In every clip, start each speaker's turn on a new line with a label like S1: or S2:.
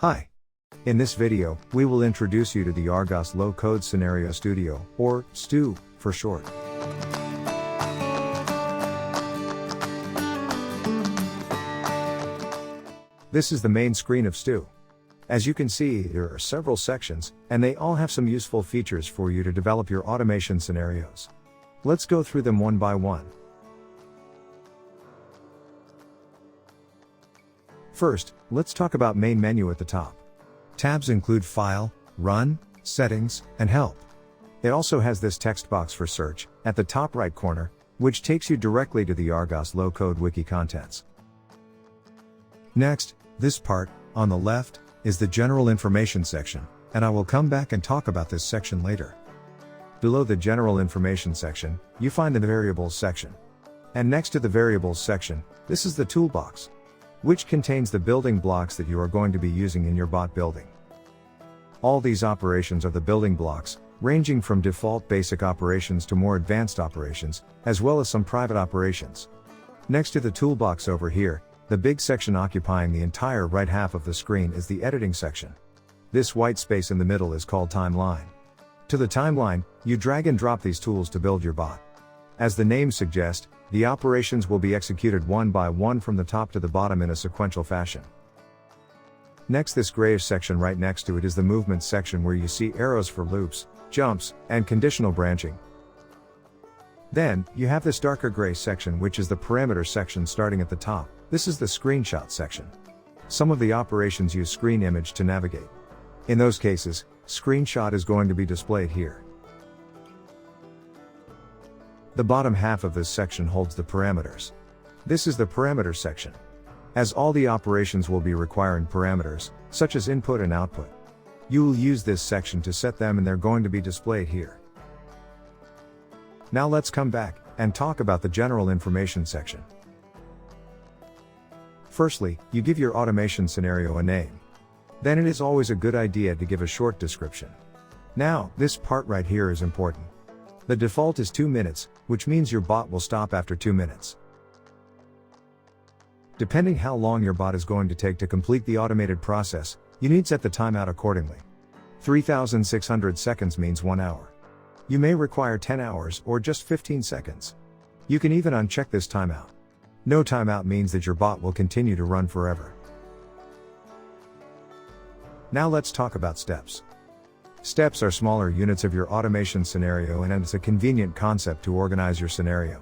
S1: Hi. In this video, we will introduce you to the ARGOS Low-Code Scenario Studio, or STU, for short. This is the main screen of STU. As you can see, there are several sections, and they all have some useful features for you to develop your automation scenarios. Let's go through them one by one. First, let's talk about main menu at the top. Tabs include File, Run, Settings, and Help. It also has this text box for search, at the top right corner, which takes you directly to the ARGOS low-code wiki contents. Next, this part, on the left, is the General Information section, and I will come back and talk about this section later. Below the General Information section, you find the Variables section. And next to the Variables section, this is the Toolbox, which contains the building blocks that you are going to be using in your bot building. All these operations are the building blocks, ranging from default basic operations to more advanced operations, as well as some private operations. Next to the toolbox over here, the big section occupying the entire right half of the screen is the editing section. This white space in the middle is called Timeline. To the timeline, you drag and drop these tools to build your bot. As the name suggests, the operations will be executed one by one from the top to the bottom in a sequential fashion. Next, this grayish section right next to it is the movement section, where you see arrows for loops, jumps, and conditional branching. Then, you have this darker gray section, which is the parameter section starting at the top. This is the screenshot section. Some of the operations use screen image to navigate. In those cases, screenshot is going to be displayed here. The bottom half of this section holds the parameters. This is the parameter section. As all the operations will be requiring parameters, such as input and output, you will use this section to set them, and they're going to be displayed here. Now let's come back and talk about the General Information section. Firstly, you give your automation scenario a name. Then it is always a good idea to give a short description. Now, this part right here is important. The default is 2 minutes, which means your bot will stop after 2 minutes. Depending how long your bot is going to take to complete the automated process, you need to set the timeout accordingly. 3,600 seconds means 1 hour. You may require 10 hours or just 15 seconds. You can even uncheck this timeout. No timeout means that your bot will continue to run forever. Now let's talk about steps. Steps are smaller units of your automation scenario, and it's a convenient concept to organize your scenario.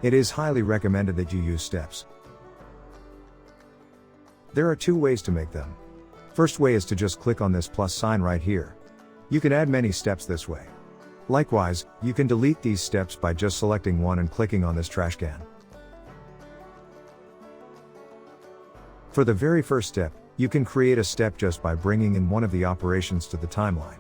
S1: It is highly recommended that you use steps. There are 2 ways to make them. First way is to just click on this plus sign right here. You can add many steps this way. Likewise, you can delete these steps by just selecting one and clicking on this trash can. For the very first step, you can create a step just by bringing in one of the operations to the timeline.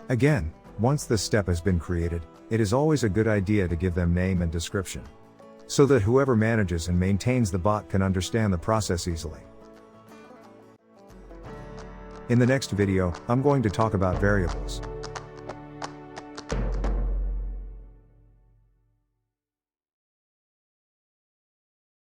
S1: Again, once the step has been created, it is always a good idea to give them name and description, so that whoever manages and maintains the bot can understand the process easily. In the next video, I'm going to talk about variables.